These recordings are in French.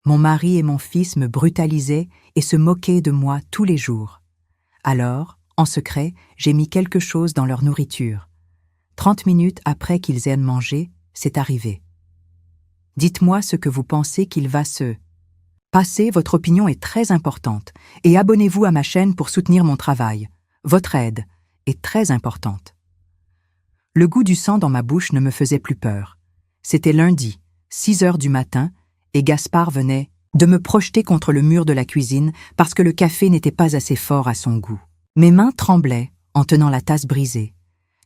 Mon mari et mon fils me brutalisaient et se moquaient de moi tous les jours. Alors, en secret, j'ai mis quelque chose dans leur nourriture. 30 minutes après qu'ils aient mangé, c'est arrivé. Dites-moi ce que vous pensez qu'il va se passer, votre opinion est très importante, et abonnez-vous à ma chaîne pour soutenir mon travail. Votre aide est très importante. Le goût du sang dans ma bouche ne me faisait plus peur. C'était lundi, 6 heures du matin, et Gaspard venait de me projeter contre le mur de la cuisine parce que le café n'était pas assez fort à son goût. Mes mains tremblaient en tenant la tasse brisée,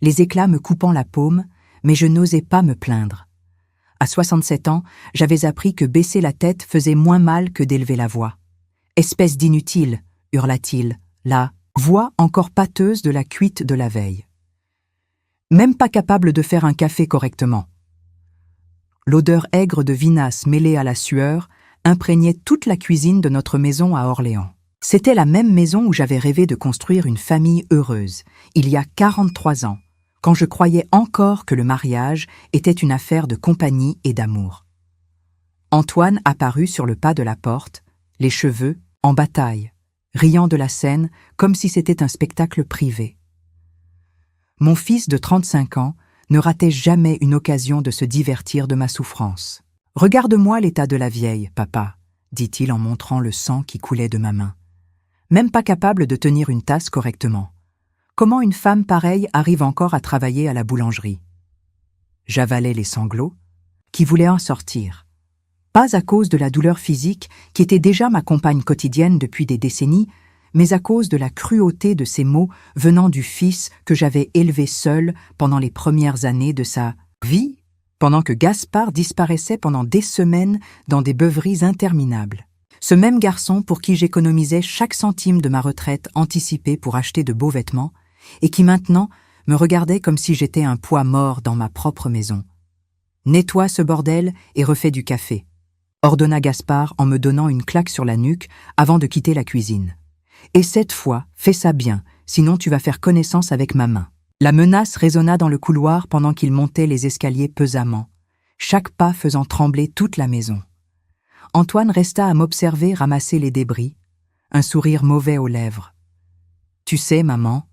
les éclats me coupant la paume, mais je n'osais pas me plaindre. À 67 ans, j'avais appris que baisser la tête faisait moins mal que d'élever la voix. « Espèce d'inutile !» hurla-t-il, la voix encore pâteuse de la cuite de la veille. Même pas capable de faire un café correctement. L'odeur aigre de vinasse mêlée à la sueur imprégnait toute la cuisine de notre maison à Orléans. C'était la même maison où j'avais rêvé de construire une famille heureuse, il y a 43 ans, quand je croyais encore que le mariage était une affaire de compagnie et d'amour. Antoine apparut sur le pas de la porte, les cheveux en bataille, riant de la scène comme si c'était un spectacle privé. Mon fils de 35 ans ne ratait jamais une occasion de se divertir de ma souffrance. « Regarde-moi l'état de la vieille, papa », dit-il en montrant le sang qui coulait de ma main. Même pas capable de tenir une tasse correctement. Comment une femme pareille arrive encore à travailler à la boulangerie? J'avalais les sanglots, qui voulaient en sortir. Pas à cause de la douleur physique, qui était déjà ma compagne quotidienne depuis des décennies, mais à cause de la cruauté de ces mots venant du fils que j'avais élevé seul pendant les premières années de sa vie, pendant que Gaspard disparaissait pendant des semaines dans des beuveries interminables. Ce même garçon pour qui j'économisais chaque centime de ma retraite anticipée pour acheter de beaux vêtements, et qui maintenant me regardait comme si j'étais un poids mort dans ma propre maison. « Nettoie ce bordel et refais du café », ordonna Gaspard en me donnant une claque sur la nuque avant de quitter la cuisine. « Et cette fois, fais ça bien, sinon tu vas faire connaissance avec ma main. » La menace résonna dans le couloir pendant qu'il montait les escaliers pesamment, chaque pas faisant trembler toute la maison. Antoine resta à m'observer ramasser les débris, un sourire mauvais aux lèvres. « Tu sais, maman, »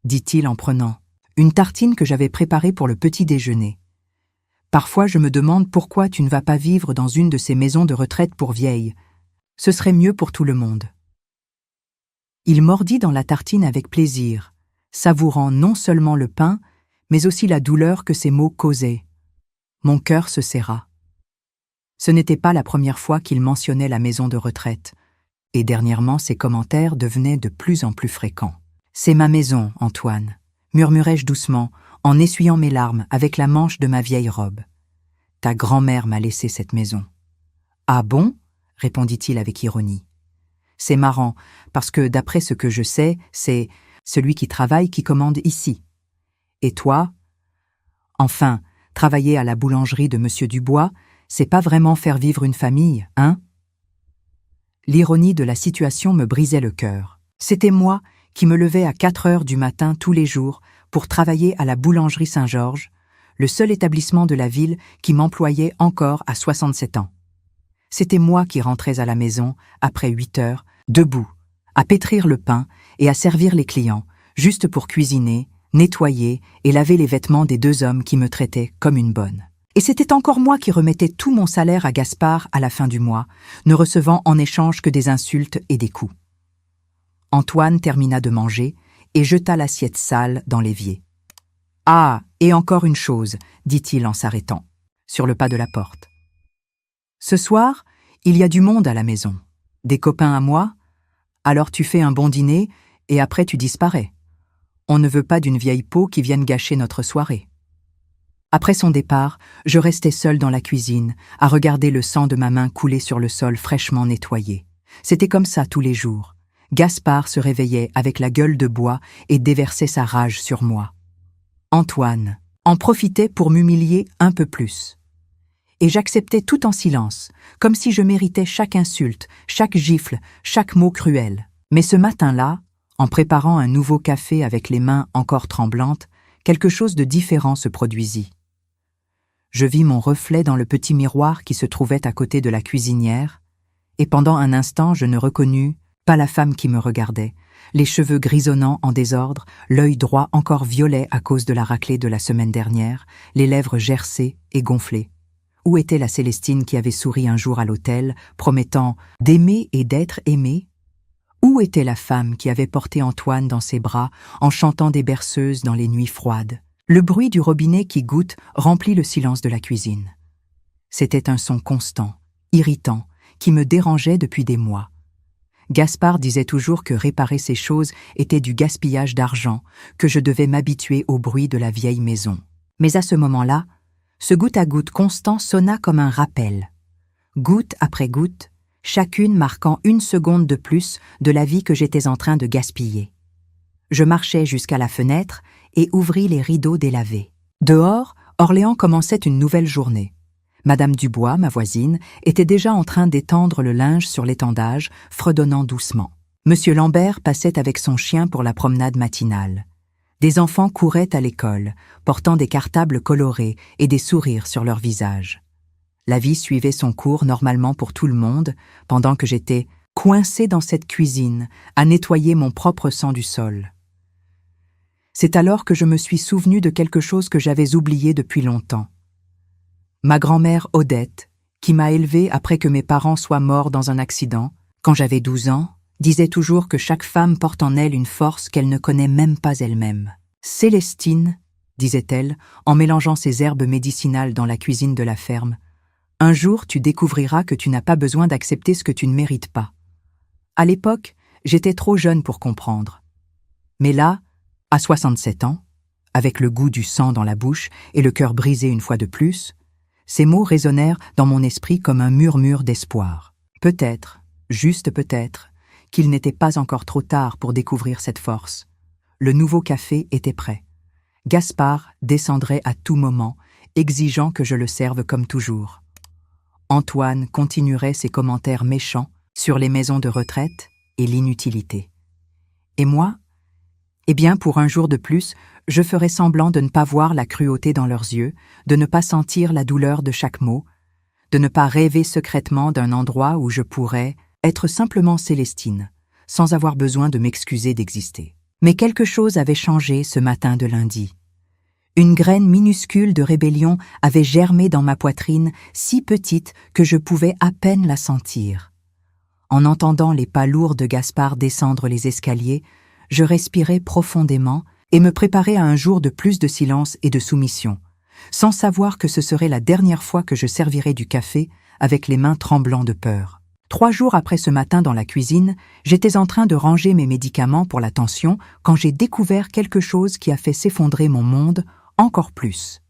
dit-il en prenant une tartine que j'avais préparée pour le petit déjeuner. « Parfois je me demande pourquoi tu ne vas pas vivre dans une de ces maisons de retraite pour vieilles. Ce serait mieux pour tout le monde. » Il mordit dans la tartine avec plaisir, savourant non seulement le pain, mais aussi la douleur que ces mots causaient. Mon cœur se serra. Ce n'était pas la première fois qu'il mentionnait la maison de retraite, et dernièrement ses commentaires devenaient de plus en plus fréquents. « C'est ma maison, Antoine », murmurai-je doucement, en essuyant mes larmes avec la manche de ma vieille robe. « Ta grand-mère m'a laissé cette maison. »« Ah bon ?» répondit-il avec ironie. « C'est marrant, parce que d'après ce que je sais, c'est celui qui travaille qui commande ici. Et toi ? Enfin, travailler à la boulangerie de Monsieur Dubois, c'est pas vraiment faire vivre une famille, hein ?» L'ironie de la situation me brisait le cœur. C'était moi qui me levais à 4 heures du matin tous les jours pour travailler à la boulangerie Saint-Georges, le seul établissement de la ville qui m'employait encore à 67 ans. C'était moi qui rentrais à la maison, après 8 heures, debout, à pétrir le pain et à servir les clients, juste pour cuisiner, nettoyer et laver les vêtements des 2 hommes qui me traitaient comme une bonne. Et c'était encore moi qui remettais tout mon salaire à Gaspard à la fin du mois, ne recevant en échange que des insultes et des coups. Antoine termina de manger et jeta l'assiette sale dans l'évier. « Ah, et encore une chose, » dit-il en s'arrêtant, sur le pas de la porte. « Ce soir, il y a du monde à la maison. Des copains à moi, alors tu fais un bon dîner et après tu disparais. On ne veut pas d'une vieille peau qui vienne gâcher notre soirée. » Après son départ, je restais seule dans la cuisine, à regarder le sang de ma main couler sur le sol fraîchement nettoyé. C'était comme ça tous les jours. Gaspard se réveillait avec la gueule de bois et déversait sa rage sur moi. Antoine en profitait pour m'humilier un peu plus. Et j'acceptais tout en silence, comme si je méritais chaque insulte, chaque gifle, chaque mot cruel. Mais ce matin-là, en préparant un nouveau café avec les mains encore tremblantes, quelque chose de différent se produisit. Je vis mon reflet dans le petit miroir qui se trouvait à côté de la cuisinière, et pendant un instant je ne reconnus pas la femme qui me regardait, les cheveux grisonnants en désordre, l'œil droit encore violet à cause de la raclée de la semaine dernière, les lèvres gercées et gonflées. Où était la Célestine qui avait souri un jour à l'hôtel, promettant d'aimer et d'être aimée? Où était la femme qui avait porté Antoine dans ses bras en chantant des berceuses dans les nuits froides? Le bruit du robinet qui goutte remplit le silence de la cuisine. C'était un son constant, irritant, qui me dérangeait depuis des mois. Gaspard disait toujours que réparer ces choses était du gaspillage d'argent, que je devais m'habituer au bruit de la vieille maison. Mais à ce moment-là, ce goutte à goutte constant sonna comme un rappel. Goutte après goutte, chacune marquant une seconde de plus de la vie que j'étais en train de gaspiller. Je marchai jusqu'à la fenêtre et ouvris les rideaux délavés. Dehors, Orléans commençait une nouvelle journée. Madame Dubois, ma voisine, était déjà en train d'étendre le linge sur l'étendage, fredonnant doucement. Monsieur Lambert passait avec son chien pour la promenade matinale. Des enfants couraient à l'école, portant des cartables colorés et des sourires sur leurs visages. La vie suivait son cours normalement pour tout le monde, pendant que j'étais coincé dans cette cuisine, à nettoyer mon propre sang du sol. C'est alors que je me suis souvenu de quelque chose que j'avais oublié depuis longtemps. Ma grand-mère Odette, qui m'a élevée après que mes parents soient morts dans un accident, quand j'avais 12 ans, disait toujours que chaque femme porte en elle une force qu'elle ne connaît même pas elle-même. « Célestine, » disait-elle, en mélangeant ses herbes médicinales dans la cuisine de la ferme, « un jour tu découvriras que tu n'as pas besoin d'accepter ce que tu ne mérites pas. » À l'époque, j'étais trop jeune pour comprendre. Mais là, à 67 ans, avec le goût du sang dans la bouche et le cœur brisé une fois de plus, ces mots résonnèrent dans mon esprit comme un murmure d'espoir. Peut-être, juste peut-être, qu'il n'était pas encore trop tard pour découvrir cette force. Le nouveau café était prêt. Gaspard descendrait à tout moment, exigeant que je le serve comme toujours. Antoine continuerait ses commentaires méchants sur les maisons de retraite et l'inutilité. Et moi, eh bien, pour un jour de plus, je ferais semblant de ne pas voir la cruauté dans leurs yeux, de ne pas sentir la douleur de chaque mot, de ne pas rêver secrètement d'un endroit où je pourrais être simplement Célestine, sans avoir besoin de m'excuser d'exister. Mais quelque chose avait changé ce matin de lundi. Une graine minuscule de rébellion avait germé dans ma poitrine, si petite que je pouvais à peine la sentir. En entendant les pas lourds de Gaspard descendre les escaliers, je respirais profondément et me préparais à un jour de plus de silence et de soumission, sans savoir que ce serait la dernière fois que je servirais du café avec les mains tremblantes de peur. 3 jours après ce matin dans la cuisine, j'étais en train de ranger mes médicaments pour la tension quand j'ai découvert quelque chose qui a fait s'effondrer mon monde encore plus.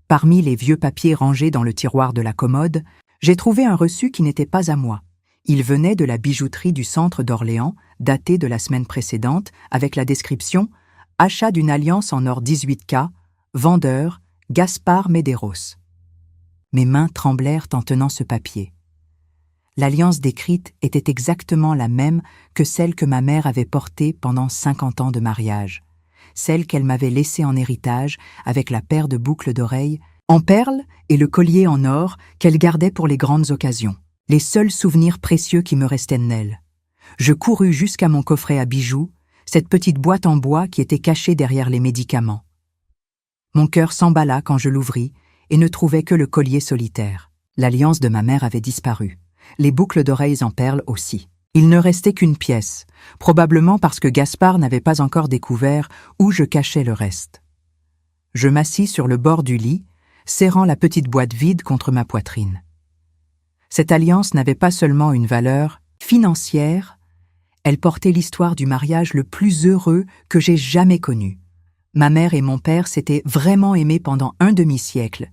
Parmi les vieux papiers rangés dans le tiroir de la commode, j'ai trouvé un reçu qui n'était pas à moi. Il venait de la bijouterie du centre d'Orléans, daté de la semaine précédente, avec la description « Achat d'une alliance en or 18K, vendeur, Gaspard Medeiros ». Mes mains tremblèrent en tenant ce papier. L'alliance décrite était exactement la même que celle que ma mère avait portée pendant 50 ans de mariage, celle qu'elle m'avait laissée en héritage avec la paire de boucles d'oreilles en perles et le collier en or qu'elle gardait pour les grandes occasions. Les seuls souvenirs précieux qui me restaient d'elle. Je courus jusqu'à mon coffret à bijoux, cette petite boîte en bois qui était cachée derrière les médicaments. Mon cœur s'emballa quand je l'ouvris et ne trouvais que le collier solitaire. L'alliance de ma mère avait disparu, les boucles d'oreilles en perles aussi. Il ne restait qu'une pièce, probablement parce que Gaspard n'avait pas encore découvert où je cachais le reste. Je m'assis sur le bord du lit, serrant la petite boîte vide contre ma poitrine. Cette alliance n'avait pas seulement une valeur financière, elle portait l'histoire du mariage le plus heureux que j'ai jamais connu. Ma mère et mon père s'étaient vraiment aimés pendant un demi-siècle,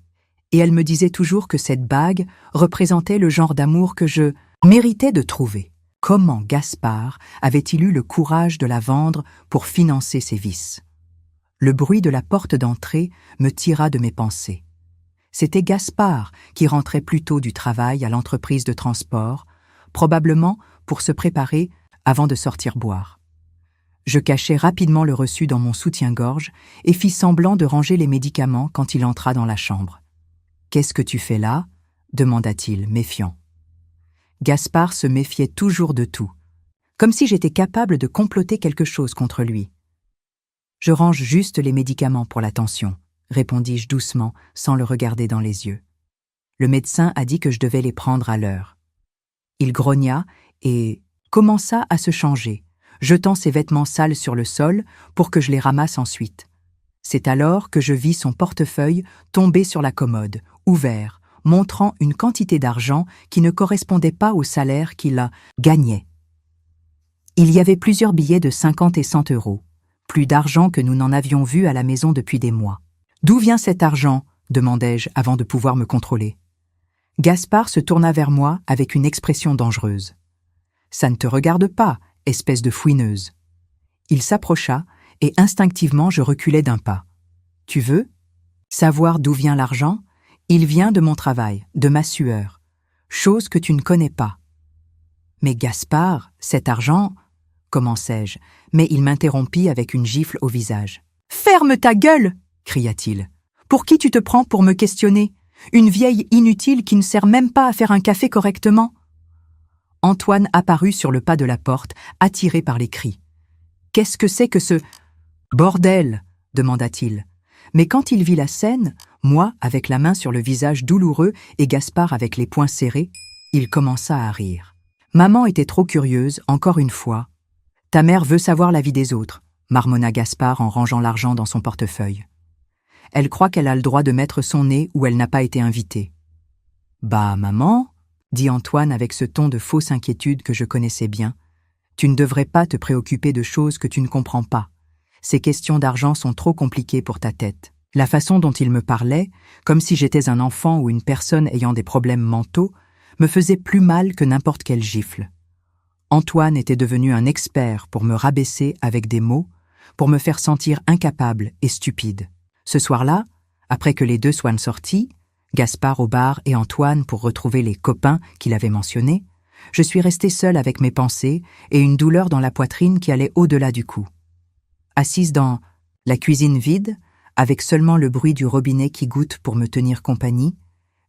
et elle me disait toujours que cette bague représentait le genre d'amour que je méritais de trouver. Comment Gaspard avait-il eu le courage de la vendre pour financer ses vices? Le bruit de la porte d'entrée me tira de mes pensées. C'était Gaspard qui rentrait plus tôt du travail à l'entreprise de transport, probablement pour se préparer avant de sortir boire. Je cachai rapidement le reçu dans mon soutien-gorge et fis semblant de ranger les médicaments quand il entra dans la chambre. « Qu'est-ce que tu fais là ?» demanda-t-il, méfiant. Gaspard se méfiait toujours de tout, comme si j'étais capable de comploter quelque chose contre lui. « Je range juste les médicaments pour la tension », répondis-je doucement, sans le regarder dans les yeux. Le médecin a dit que je devais les prendre à l'heure. Il grogna et commença à se changer, jetant ses vêtements sales sur le sol pour que je les ramasse ensuite. C'est alors que je vis son portefeuille tomber sur la commode, ouvert, montrant une quantité d'argent qui ne correspondait pas au salaire qu'il gagnait. Il y avait plusieurs billets de 50 et 100 euros, plus d'argent que nous n'en avions vu à la maison depuis des mois. « D'où vient cet argent ?» demandai-je avant de pouvoir me contrôler. Gaspard se tourna vers moi avec une expression dangereuse. « Ça ne te regarde pas, espèce de fouineuse. » Il s'approcha et instinctivement je reculai d'un pas. « Tu veux savoir d'où vient l'argent ? Il vient de mon travail, de ma sueur, chose que tu ne connais pas. »« Mais Gaspard, cet argent… » commençai-je, mais il m'interrompit avec une gifle au visage. « Ferme ta gueule !» cria-t-il. « Pour qui tu te prends pour me questionner ? Une vieille inutile qui ne sert même pas à faire un café correctement ?» Antoine apparut sur le pas de la porte, attiré par les cris. « Qu'est-ce que c'est que ce… bordel ?» demanda-t-il. Mais quand il vit la scène, moi avec la main sur le visage douloureux et Gaspard avec les poings serrés, il commença à rire. Maman était trop curieuse, encore une fois. « Ta mère veut savoir la vie des autres », marmonna Gaspard en rangeant l'argent dans son portefeuille. « Elle croit qu'elle a le droit de mettre son nez où elle n'a pas été invitée. »« Bah, maman, » dit Antoine avec ce ton de fausse inquiétude que je connaissais bien, « tu ne devrais pas te préoccuper de choses que tu ne comprends pas. Ces questions d'argent sont trop compliquées pour ta tête. » La façon dont il me parlait, comme si j'étais un enfant ou une personne ayant des problèmes mentaux, me faisait plus mal que n'importe quelle gifle. Antoine était devenu un expert pour me rabaisser avec des mots, pour me faire sentir incapable et stupide. Ce soir-là, après que les deux soient sortis, Gaspard au bar et Antoine pour retrouver les copains qu'il avait mentionnés, je suis restée seule avec mes pensées et une douleur dans la poitrine qui allait au-delà du cou. Assise dans la cuisine vide, avec seulement le bruit du robinet qui goutte pour me tenir compagnie,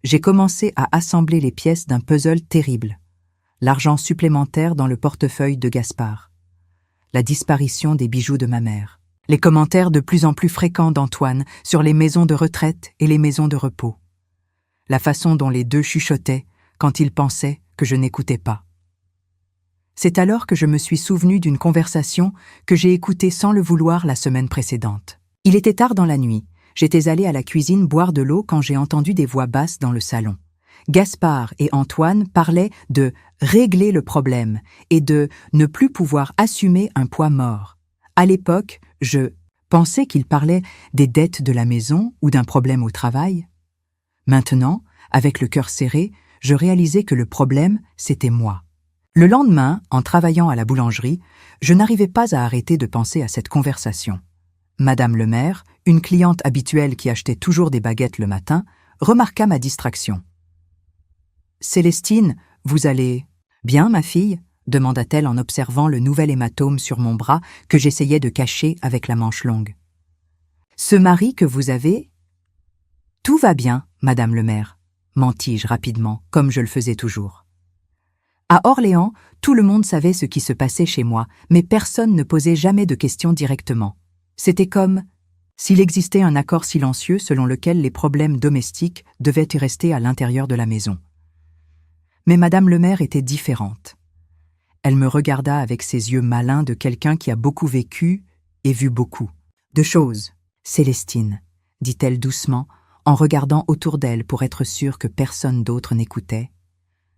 j'ai commencé à assembler les pièces d'un puzzle terrible. L'argent supplémentaire dans le portefeuille de Gaspard. La disparition des bijoux de ma mère. Les commentaires de plus en plus fréquents d'Antoine sur les maisons de retraite et les maisons de repos. La façon dont les deux chuchotaient quand ils pensaient que je n'écoutais pas. C'est alors que je me suis souvenue d'une conversation que j'ai écoutée sans le vouloir la semaine précédente. Il était tard dans la nuit. J'étais allée à la cuisine boire de l'eau quand j'ai entendu des voix basses dans le salon. Gaspard et Antoine parlaient de régler le problème et de ne plus pouvoir assumer un poids mort. À l'époque, je pensais qu'ils parlaient des dettes de la maison ou d'un problème au travail. Maintenant, avec le cœur serré, je réalisais que le problème, c'était moi. Le lendemain, en travaillant à la boulangerie, je n'arrivais pas à arrêter de penser à cette conversation. Madame le maire, une cliente habituelle qui achetait toujours des baguettes le matin, remarqua ma distraction. « Célestine, vous allez bien, ma fille ?» demanda-t-elle en observant le nouvel hématome sur mon bras que j'essayais de cacher avec la manche longue. « Ce mari que vous avez… » « Tout va bien, madame le maire », mentis-je rapidement, comme je le faisais toujours. À Orléans, tout le monde savait ce qui se passait chez moi, mais personne ne posait jamais de questions directement. C'était comme s'il existait un accord silencieux selon lequel les problèmes domestiques devaient y rester à l'intérieur de la maison. Mais madame le maire était différente. Elle me regarda avec ses yeux malins de quelqu'un qui a beaucoup vécu et vu beaucoup de choses. « Célestine », dit-elle doucement, en regardant autour d'elle pour être sûre que personne d'autre n'écoutait.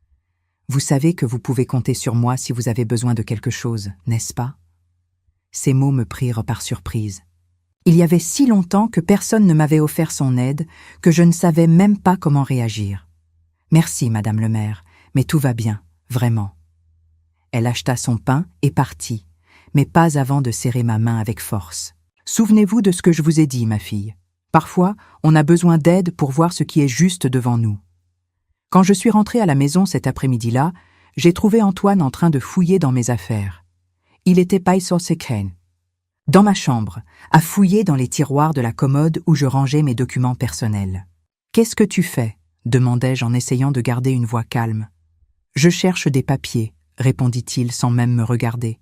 « Vous savez que vous pouvez compter sur moi si vous avez besoin de quelque chose, n'est-ce pas ?» Ces mots me prirent par surprise. Il y avait si longtemps que personne ne m'avait offert son aide que je ne savais même pas comment réagir. « Merci, madame le maire, mais tout va bien, vraiment. » Elle acheta son pain et partit, mais pas avant de serrer ma main avec force. « Souvenez-vous de ce que je vous ai dit, ma fille. Parfois, on a besoin d'aide pour voir ce qui est juste devant nous. » Quand je suis rentrée à la maison cet après-midi-là, j'ai trouvé Antoine en train de fouiller dans mes affaires. Il était dans ma chambre, à fouiller dans les tiroirs de la commode où je rangeais mes documents personnels. « Qu'est-ce que tu fais ?» demandai-je en essayant de garder une voix calme. Je cherche des papiers, répondit-il sans même me regarder.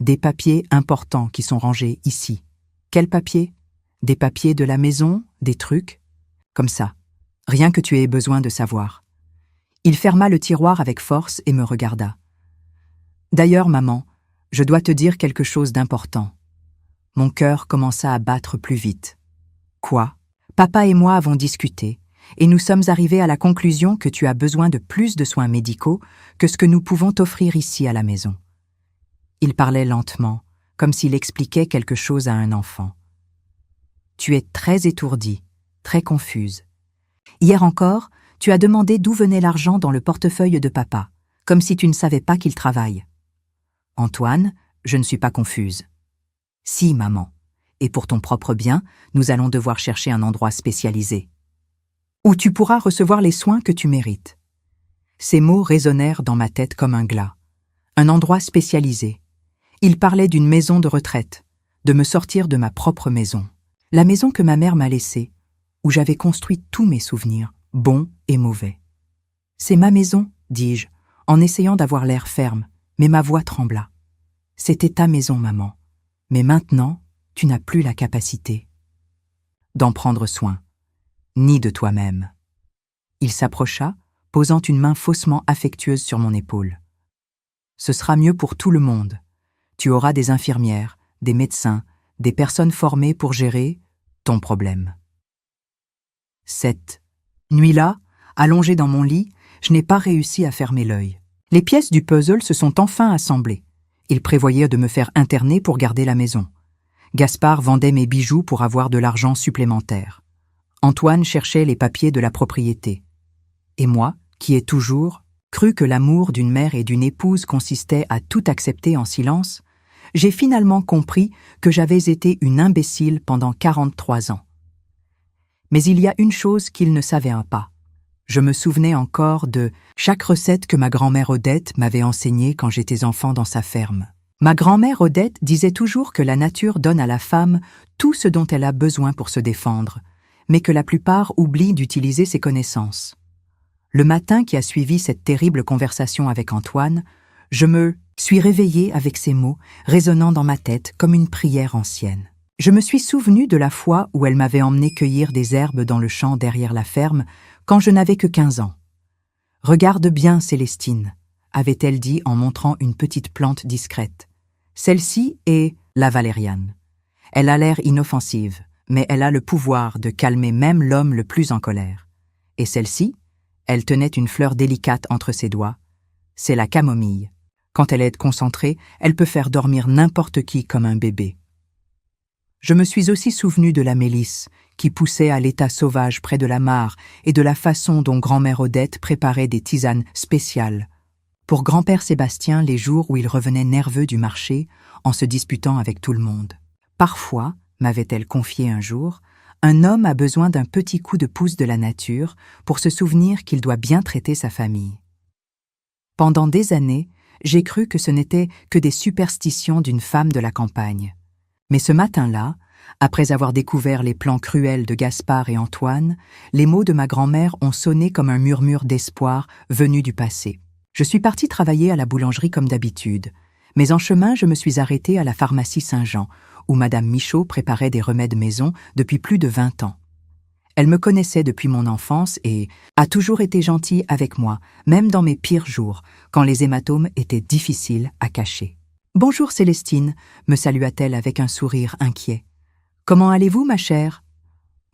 Des papiers importants qui sont rangés ici. Quels papiers? Des papiers de la maison, des trucs? Comme ça. Rien que tu aies besoin de savoir. Il ferma le tiroir avec force et me regarda. D'ailleurs, maman, je dois te dire quelque chose d'important. Mon cœur commença à battre plus vite. Quoi? Papa et moi avons discuté, et nous sommes arrivés à la conclusion que tu as besoin de plus de soins médicaux que ce que nous pouvons t'offrir ici à la maison. Il parlait lentement, comme s'il expliquait quelque chose à un enfant. Tu es très étourdie, très confuse. Hier encore, tu as demandé d'où venait l'argent dans le portefeuille de papa, comme si tu ne savais pas qu'il travaille. Antoine, je ne suis pas confuse. Si, maman, et pour ton propre bien, nous allons devoir chercher un endroit spécialisé, où tu pourras recevoir les soins que tu mérites. Ces mots résonnèrent dans ma tête comme un glas. Un endroit spécialisé. Il parlait d'une maison de retraite, de me sortir de ma propre maison. La maison que ma mère m'a laissée, où j'avais construit tous mes souvenirs, bons et mauvais. C'est ma maison, dis-je, en essayant d'avoir l'air ferme, mais ma voix trembla. C'était ta maison, maman. Mais maintenant, tu n'as plus la capacité d'en prendre soin, ni de toi-même. Il s'approcha, posant une main faussement affectueuse sur mon épaule. Ce sera mieux pour tout le monde. Tu auras des infirmières, des médecins, des personnes formées pour gérer ton problème. Cette nuit-là, allongée dans mon lit, je n'ai pas réussi à fermer l'œil. Les pièces du puzzle se sont enfin assemblées. Il prévoyait de me faire interner pour garder la maison. Gaspard vendait mes bijoux pour avoir de l'argent supplémentaire. Antoine cherchait les papiers de la propriété. Et moi, qui ai toujours cru que l'amour d'une mère et d'une épouse consistait à tout accepter en silence, j'ai finalement compris que j'avais été une imbécile pendant 43 ans. Mais il y a une chose qu'il ne savait pas. Je me souvenais encore de chaque recette que ma grand-mère Odette m'avait enseignée quand j'étais enfant dans sa ferme. Ma grand-mère Odette disait toujours que la nature donne à la femme tout ce dont elle a besoin pour se défendre, mais que la plupart oublient d'utiliser ses connaissances. Le matin qui a suivi cette terrible conversation avec Antoine, je me suis réveillée avec ces mots résonnant dans ma tête comme une prière ancienne. Je me suis souvenue de la fois où elle m'avait emmené cueillir des herbes dans le champ derrière la ferme quand je n'avais que 15 ans. « Regarde bien, Célestine », avait-elle dit en montrant une petite plante discrète. Celle-ci est la valériane. Elle a l'air inoffensive, mais elle a le pouvoir de calmer même l'homme le plus en colère. Et celle-ci, elle tenait une fleur délicate entre ses doigts. C'est la camomille. Quand elle est concentrée, elle peut faire dormir n'importe qui comme un bébé. Je me suis aussi souvenu de la mélisse, qui poussait à l'état sauvage près de la mare, et de la façon dont grand-mère Odette préparait des tisanes spéciales pour grand-père Sébastien les jours où il revenait nerveux du marché en se disputant avec tout le monde. Parfois, m'avait-elle confié un jour, un homme a besoin d'un petit coup de pouce de la nature pour se souvenir qu'il doit bien traiter sa famille. Pendant des années, j'ai cru que ce n'était que des superstitions d'une femme de la campagne. Mais ce matin-là, après avoir découvert les plans cruels de Gaspard et Antoine, les mots de ma grand-mère ont sonné comme un murmure d'espoir venu du passé. Je suis partie travailler à la boulangerie comme d'habitude, mais en chemin je me suis arrêtée à la pharmacie Saint-Jean, où Madame Michaud préparait des remèdes maison depuis plus de 20 ans. Elle me connaissait depuis mon enfance et a toujours été gentille avec moi, même dans mes pires jours, quand les hématomes étaient difficiles à cacher. « Bonjour Célestine », me salua-t-elle avec un sourire inquiet. « Comment allez-vous, ma chère ?»«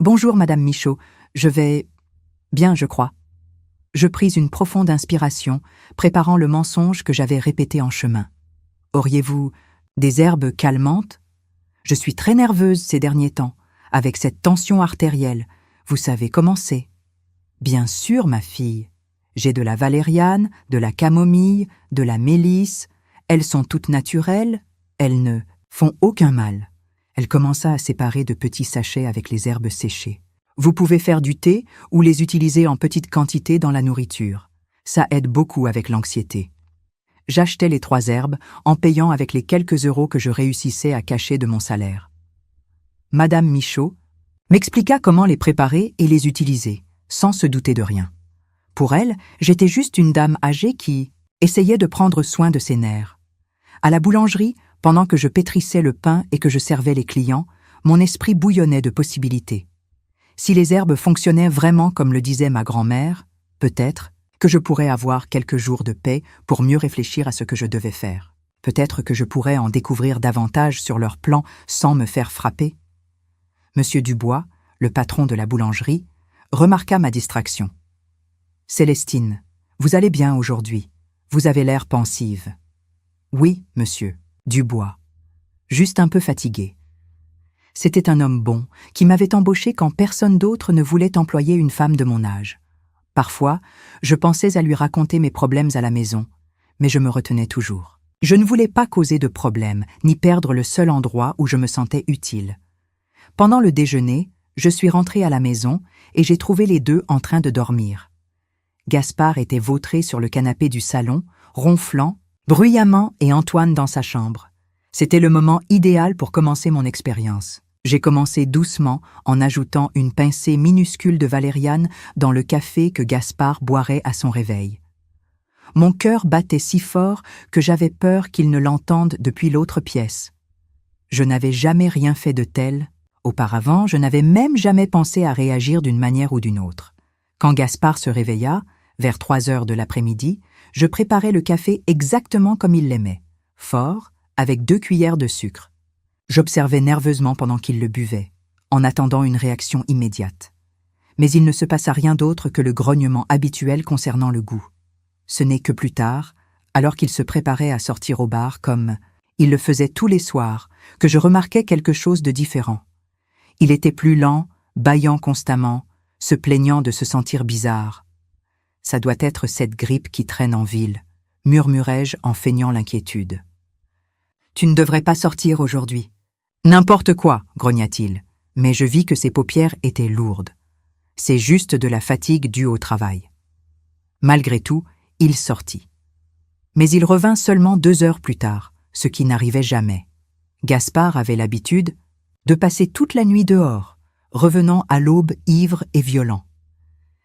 Bonjour, Madame Michaud, je vais bien, je crois. » Je pris une profonde inspiration, préparant le mensonge que j'avais répété en chemin. « Auriez-vous des herbes calmantes ? Je suis très nerveuse ces derniers temps, avec cette tension artérielle. Vous savez comment c'est. »« Bien sûr, ma fille. J'ai de la valériane, de la camomille, de la mélisse. Elles sont toutes naturelles, elles ne font aucun mal. » Elle commença à séparer de petits sachets avec les herbes séchées. « Vous pouvez faire du thé ou les utiliser en petite quantité dans la nourriture. Ça aide beaucoup avec l'anxiété. » J'achetais les 3 herbes en payant avec les quelques euros que je réussissais à cacher de mon salaire. Madame Michaud m'expliqua comment les préparer et les utiliser, sans se douter de rien. Pour elle, j'étais juste une dame âgée qui essayait de prendre soin de ses nerfs. À la boulangerie, pendant que je pétrissais le pain et que je servais les clients, mon esprit bouillonnait de possibilités. Si les herbes fonctionnaient vraiment comme le disait ma grand-mère, peut-être que je pourrais avoir quelques jours de paix pour mieux réfléchir à ce que je devais faire. Peut-être que je pourrais en découvrir davantage sur leur plan sans me faire frapper. Monsieur Dubois, le patron de la boulangerie, remarqua ma distraction. « Célestine, vous allez bien aujourd'hui. Vous avez l'air pensive. »« Oui, monsieur. Dubois. Juste un peu fatigué. » C'était un homme bon, qui m'avait embauché quand personne d'autre ne voulait employer une femme de mon âge. Parfois, je pensais à lui raconter mes problèmes à la maison, mais je me retenais toujours. Je ne voulais pas causer de problème, ni perdre le seul endroit où je me sentais utile. Pendant le déjeuner, je suis rentrée à la maison et j'ai trouvé les deux en train de dormir. Gaspard était vautré sur le canapé du salon, ronflant, bruyamment, et Antoine dans sa chambre. C'était le moment idéal pour commencer mon expérience. J'ai commencé doucement en ajoutant une pincée minuscule de valériane dans le café que Gaspard boirait à son réveil. Mon cœur battait si fort que j'avais peur qu'il ne l'entende depuis l'autre pièce. Je n'avais jamais rien fait de tel. Auparavant, je n'avais même jamais pensé à réagir d'une manière ou d'une autre. Quand Gaspard se réveilla, vers 3 heures de l'après-midi, je préparais le café exactement comme il l'aimait, fort, avec 2 cuillères de sucre. J'observais nerveusement pendant qu'il le buvait, en attendant une réaction immédiate. Mais il ne se passa rien d'autre que le grognement habituel concernant le goût. Ce n'est que plus tard, alors qu'il se préparait à sortir au bar comme il le faisait tous les soirs, que je remarquais quelque chose de différent. Il était plus lent, bâillant constamment, se plaignant de se sentir bizarre. « Ça doit être cette grippe qui traîne en ville », murmurai-je en feignant l'inquiétude. « Tu ne devrais pas sortir aujourd'hui. »« N'importe quoi, grogna-t-il, mais je vis que ses paupières étaient lourdes. C'est juste de la fatigue due au travail. » Malgré tout, il sortit. Mais il revint seulement 2 heures plus tard, ce qui n'arrivait jamais. Gaspard avait l'habitude de passer toute la nuit dehors, revenant à l'aube ivre et violent.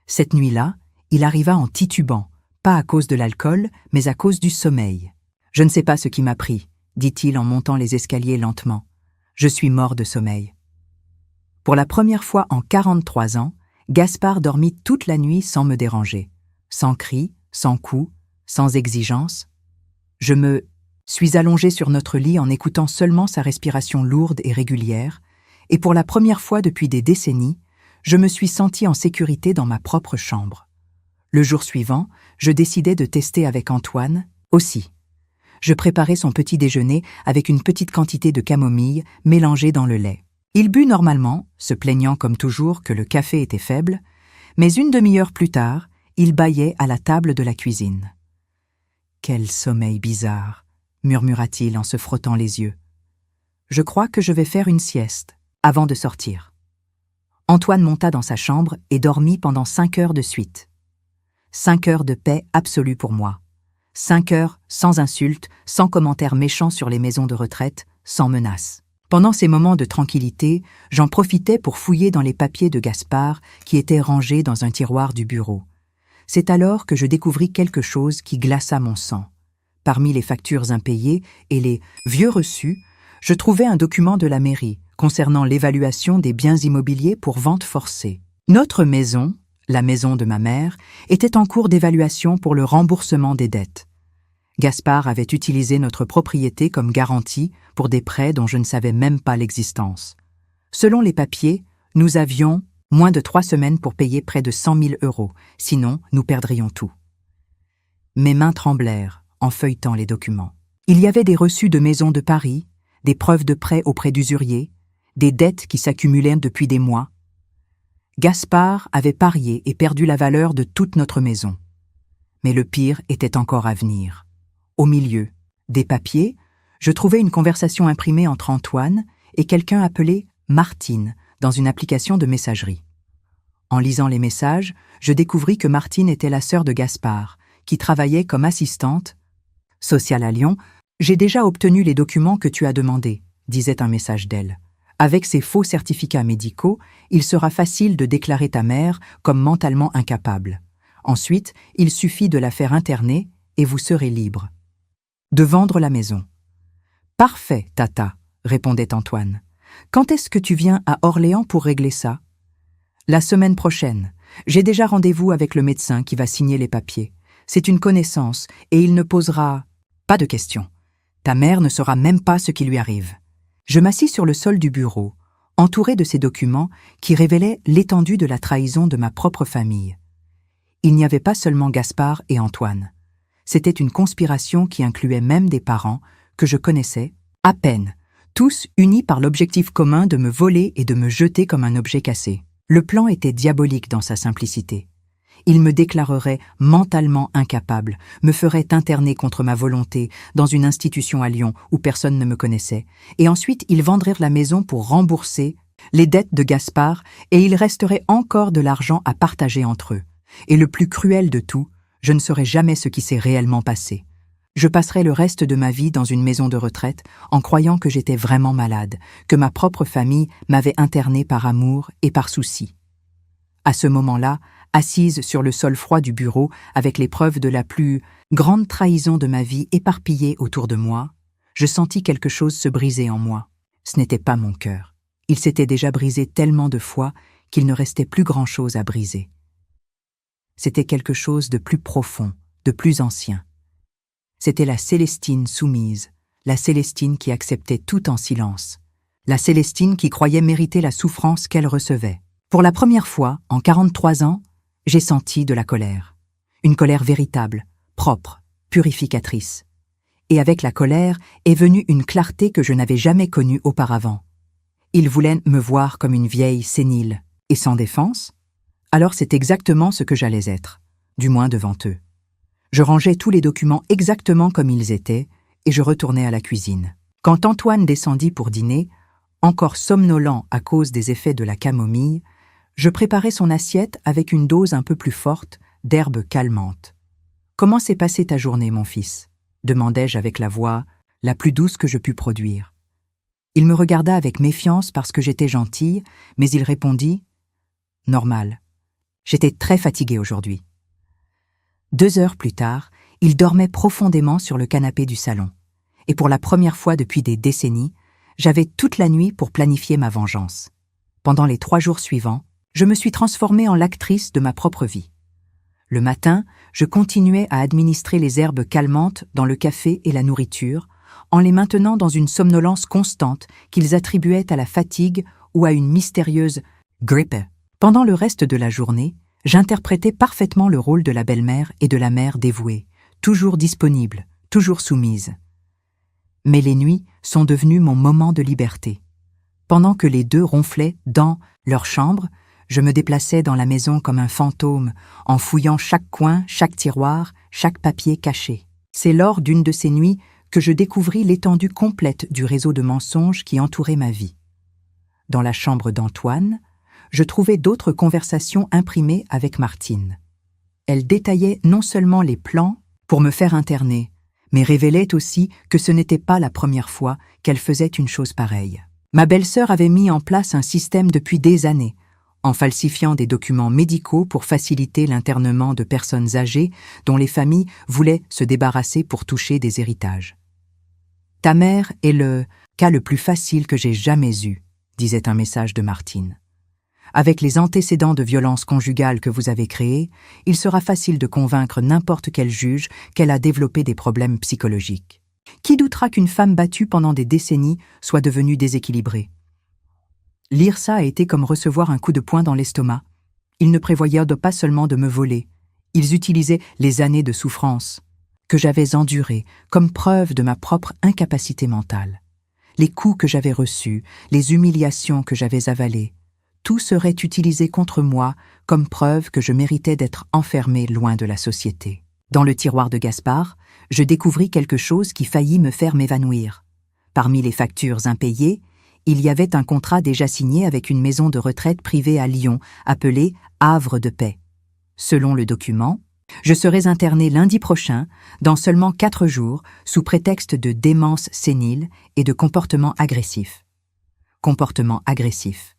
Cette nuit-là, il arriva en titubant, pas à cause de l'alcool, mais à cause du sommeil. « Je ne sais pas ce qui m'a pris, » dit-il en montant les escaliers lentement. « Je suis mort de sommeil. » Pour la première fois en 43 ans, Gaspard dormit toute la nuit sans me déranger, sans cris, sans coups, sans exigence. Je me suis allongé sur notre lit en écoutant seulement sa respiration lourde et régulière, et pour la première fois depuis des décennies, je me suis senti en sécurité dans ma propre chambre. Le jour suivant, je décidai de tester avec Antoine aussi. Je préparai son petit déjeuner avec une petite quantité de camomille mélangée dans le lait. Il but normalement, se plaignant comme toujours que le café était faible, mais une demi-heure plus tard, il bâillait à la table de la cuisine. « Quel sommeil bizarre !» murmura-t-il en se frottant les yeux. « Je crois que je vais faire une sieste, avant de sortir. » Antoine monta dans sa chambre et dormit pendant 5 heures de suite. 5 heures de paix absolue pour moi. 5 heures sans insultes, sans commentaires méchants sur les maisons de retraite, sans menaces. Pendant ces moments de tranquillité, j'en profitais pour fouiller dans les papiers de Gaspard qui étaient rangés dans un tiroir du bureau. C'est alors que je découvris quelque chose qui glaça mon sang. Parmi les factures impayées et les vieux reçus, je trouvais un document de la mairie concernant l'évaluation des biens immobiliers pour vente forcée. Notre maison, la maison de ma mère, était en cours d'évaluation pour le remboursement des dettes. Gaspard avait utilisé notre propriété comme garantie pour des prêts dont je ne savais même pas l'existence. Selon les papiers, nous avions moins de 3 semaines pour payer près de 100 000 €, sinon nous perdrions tout. Mes mains tremblèrent en feuilletant les documents. Il y avait des reçus de maisons de Paris, des preuves de prêts auprès d'usuriers, des dettes qui s'accumulaient depuis des mois. Gaspard avait parié et perdu la valeur de toute notre maison. Mais le pire était encore à venir. Au milieu des papiers, je trouvais une conversation imprimée entre Antoine et quelqu'un appelé Martine dans une application de messagerie. En lisant les messages, je découvris que Martine était la sœur de Gaspard, qui travaillait comme assistante sociale à Lyon. « J'ai déjà obtenu les documents que tu as demandés », disait un message d'elle. « Avec ces faux certificats médicaux, il sera facile de déclarer ta mère comme mentalement incapable. Ensuite, il suffit de la faire interner et vous serez libre. De vendre la maison. Parfait, Tata, répondait Antoine. Quand est-ce que tu viens à Orléans pour régler ça? La semaine prochaine. J'ai déjà rendez-vous avec le médecin qui va signer les papiers. C'est une connaissance et il ne posera pas de questions. Ta mère ne saura même pas ce qui lui arrive. Je m'assis sur le sol du bureau, entouré de ces documents qui révélaient l'étendue de la trahison de ma propre famille. Il n'y avait pas seulement Gaspard et Antoine. C'était une conspiration qui incluait même des parents que je connaissais à peine, tous unis par l'objectif commun de me voler et de me jeter comme un objet cassé. Le plan était diabolique dans sa simplicité. Il me déclarerait mentalement incapable, me ferait interner contre ma volonté dans une institution à Lyon où personne ne me connaissait, et ensuite ils vendraient la maison pour rembourser les dettes de Gaspard et il resterait encore de l'argent à partager entre eux. Et le plus cruel de tout, je ne saurais jamais ce qui s'est réellement passé. Je passerai le reste de ma vie dans une maison de retraite en croyant que j'étais vraiment malade, que ma propre famille m'avait interné par amour et par souci. À ce moment-là, assise sur le sol froid du bureau avec les preuves de la plus grande trahison de ma vie éparpillées autour de moi, je sentis quelque chose se briser en moi. Ce n'était pas mon cœur. Il s'était déjà brisé tellement de fois qu'il ne restait plus grand-chose à briser. C'était quelque chose de plus profond, de plus ancien. C'était la Célestine soumise, la Célestine qui acceptait tout en silence, la Célestine qui croyait mériter la souffrance qu'elle recevait. Pour la première fois, en 43 ans, j'ai senti de la colère. Une colère véritable, propre, purificatrice. Et avec la colère est venue une clarté que je n'avais jamais connue auparavant. Ils voulaient me voir comme une vieille sénile et sans défense. Alors c'est exactement ce que j'allais être, du moins devant eux. Je rangeais tous les documents exactement comme ils étaient et je retournais à la cuisine. Quand Antoine descendit pour dîner, encore somnolent à cause des effets de la camomille, je préparais son assiette avec une dose un peu plus forte d'herbes calmantes. « Comment s'est passée ta journée, mon fils ?» demandai-je avec la voix la plus douce que je pus produire. Il me regarda avec méfiance parce que j'étais gentille, mais il répondit « Normal. J'étais très fatiguée aujourd'hui. » 2 heures plus tard, il dormait profondément sur le canapé du salon. Et pour la première fois depuis des décennies, j'avais toute la nuit pour planifier ma vengeance. Pendant les 3 jours suivants, je me suis transformée en l'actrice de ma propre vie. Le matin, je continuais à administrer les herbes calmantes dans le café et la nourriture, en les maintenant dans une somnolence constante qu'ils attribuaient à la fatigue ou à une mystérieuse grippe. Pendant le reste de la journée, j'interprétais parfaitement le rôle de la belle-mère et de la mère dévouée, toujours disponible, toujours soumise. Mais les nuits sont devenues mon moment de liberté. Pendant que les deux ronflaient dans leur chambre, je me déplaçais dans la maison comme un fantôme, en fouillant chaque coin, chaque tiroir, chaque papier caché. C'est lors d'une de ces nuits que je découvris l'étendue complète du réseau de mensonges qui entourait ma vie. Dans la chambre d'Antoine, je trouvais d'autres conversations imprimées avec Martine. Elle détaillait non seulement les plans pour me faire interner, mais révélait aussi que ce n'était pas la première fois qu'elle faisait une chose pareille. Ma belle-sœur avait mis en place un système depuis des années, en falsifiant des documents médicaux pour faciliter l'internement de personnes âgées dont les familles voulaient se débarrasser pour toucher des héritages. « Ta mère est le cas le plus facile que j'ai jamais eu », disait un message de Martine. Avec les antécédents de violence conjugale que vous avez créés, il sera facile de convaincre n'importe quel juge qu'elle a développé des problèmes psychologiques. Qui doutera qu'une femme battue pendant des décennies soit devenue déséquilibrée? Lire ça a été comme recevoir un coup de poing dans l'estomac. Ils ne prévoyaient pas seulement de me voler, ils utilisaient les années de souffrance que j'avais endurées comme preuve de ma propre incapacité mentale. Les coups que j'avais reçus, les humiliations que j'avais avalées, tout serait utilisé contre moi comme preuve que je méritais d'être enfermée loin de la société. Dans le tiroir de Gaspard, je découvris quelque chose qui faillit me faire m'évanouir. Parmi les factures impayées, il y avait un contrat déjà signé avec une maison de retraite privée à Lyon, appelée Havre de Paix. Selon le document, je serais internée lundi prochain, dans seulement 4 jours, sous prétexte de démence sénile et de comportement agressif. Comportement agressif.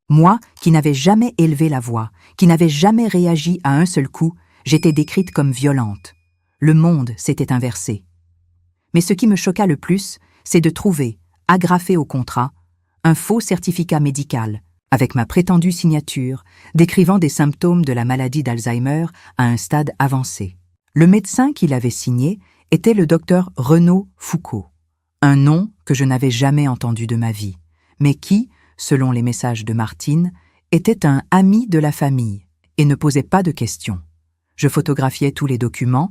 Moi, qui n'avais jamais élevé la voix, qui n'avais jamais réagi à un seul coup, j'étais décrite comme violente. Le monde s'était inversé. Mais ce qui me choqua le plus, c'est de trouver, agrafé au contrat, un faux certificat médical, avec ma prétendue signature, décrivant des symptômes de la maladie d'Alzheimer à un stade avancé. Le médecin qui l'avait signé était le docteur Renaud Foucault, un nom que je n'avais jamais entendu de ma vie, mais qui, selon les messages de Martine, était un ami de la famille et ne posait pas de questions. Je photographiais tous les documents.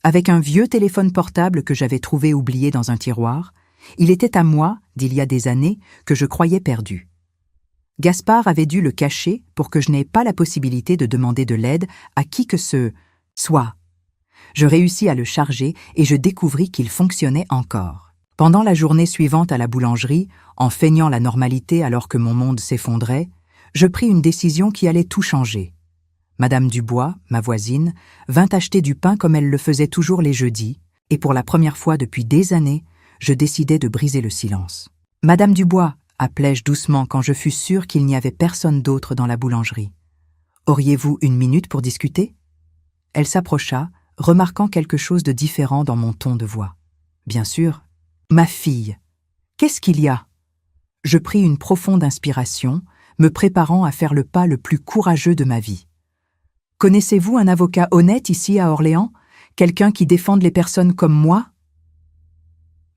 Avec un vieux téléphone portable que j'avais trouvé oublié dans un tiroir, il était à moi, d'il y a des années, que je croyais perdu. Gaspard avait dû le cacher pour que je n'aie pas la possibilité de demander de l'aide à qui que ce soit. Je réussis à le charger et je découvris qu'il fonctionnait encore. Pendant la journée suivante à la boulangerie, en feignant la normalité alors que mon monde s'effondrait, je pris une décision qui allait tout changer. Madame Dubois, ma voisine, vint acheter du pain comme elle le faisait toujours les jeudis, et pour la première fois depuis des années, je décidai de briser le silence. « Madame Dubois », appelai-je doucement quand je fus sûre qu'il n'y avait personne d'autre dans la boulangerie. « Auriez-vous une minute pour discuter ?» Elle s'approcha, remarquant quelque chose de différent dans mon ton de voix. « Bien sûr. »« Ma fille, qu'est-ce qu'il y a ?» Je pris une profonde inspiration, me préparant à faire le pas le plus courageux de ma vie. « Connaissez-vous un avocat honnête ici à Orléans? Quelqu'un qui défende les personnes comme moi ?»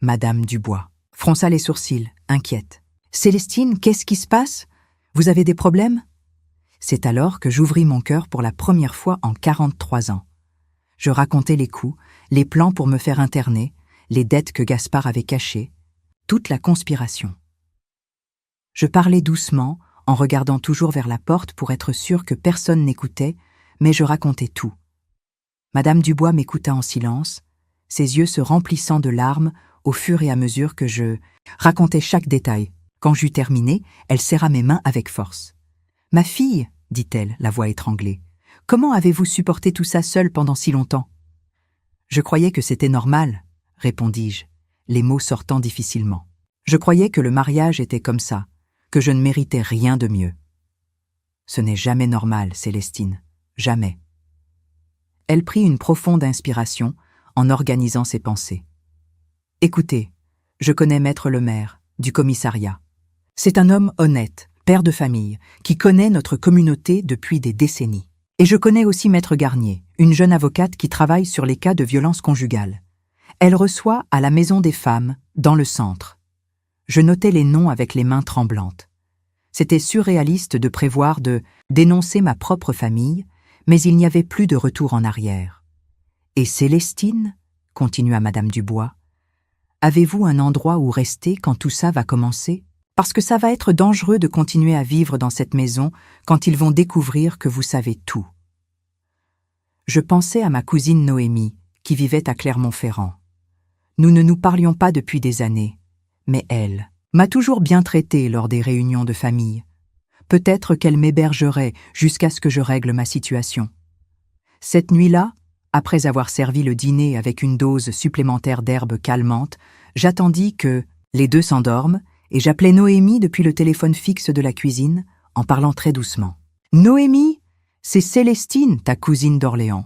Madame Dubois fronça les sourcils, inquiète. « Célestine, qu'est-ce qui se passe? Vous avez des problèmes ?» C'est alors que j'ouvris mon cœur pour la première fois en 43 ans. Je racontai les coups, les plans pour me faire interner, les dettes que Gaspard avait cachées, toute la conspiration. Je parlais doucement, en regardant toujours vers la porte pour être sûre que personne n'écoutait, mais je racontais tout. Madame Dubois m'écouta en silence, ses yeux se remplissant de larmes au fur et à mesure que je racontais chaque détail. Quand j'eus terminé, elle serra mes mains avec force. « Ma fille, dit-elle, la voix étranglée, comment avez-vous supporté tout ça seule pendant si longtemps ?»« Je croyais que c'était normal, » répondis-je, les mots sortant difficilement. Je croyais que le mariage était comme ça, que je ne méritais rien de mieux. « Ce n'est jamais normal, Célestine, jamais. » Elle prit une profonde inspiration en organisant ses pensées. « Écoutez, je connais Maître Lemaire, du commissariat. C'est un homme honnête, père de famille, qui connaît notre communauté depuis des décennies. Et je connais aussi Maître Garnier, une jeune avocate qui travaille sur les cas de violence conjugale. Elle reçoit à la Maison des Femmes, dans le centre. Je notais les noms avec les mains tremblantes. C'était surréaliste de prévoir de dénoncer ma propre famille, mais il n'y avait plus de retour en arrière. « Et Célestine, continua Madame Dubois, avez-vous un endroit où rester quand tout ça va commencer? Parce que ça va être dangereux de continuer à vivre dans cette maison quand ils vont découvrir que vous savez tout. » Je pensais à ma cousine Noémie, qui vivait à Clermont-Ferrand. Nous ne nous parlions pas depuis des années, mais elle m'a toujours bien traitée lors des réunions de famille. Peut-être qu'elle m'hébergerait jusqu'à ce que je règle ma situation. Cette nuit-là, après avoir servi le dîner avec une dose supplémentaire d'herbes calmantes, j'attendis que les deux s'endorment et j'appelais Noémie depuis le téléphone fixe de la cuisine en parlant très doucement. « Noémie, c'est Célestine, ta cousine d'Orléans. »«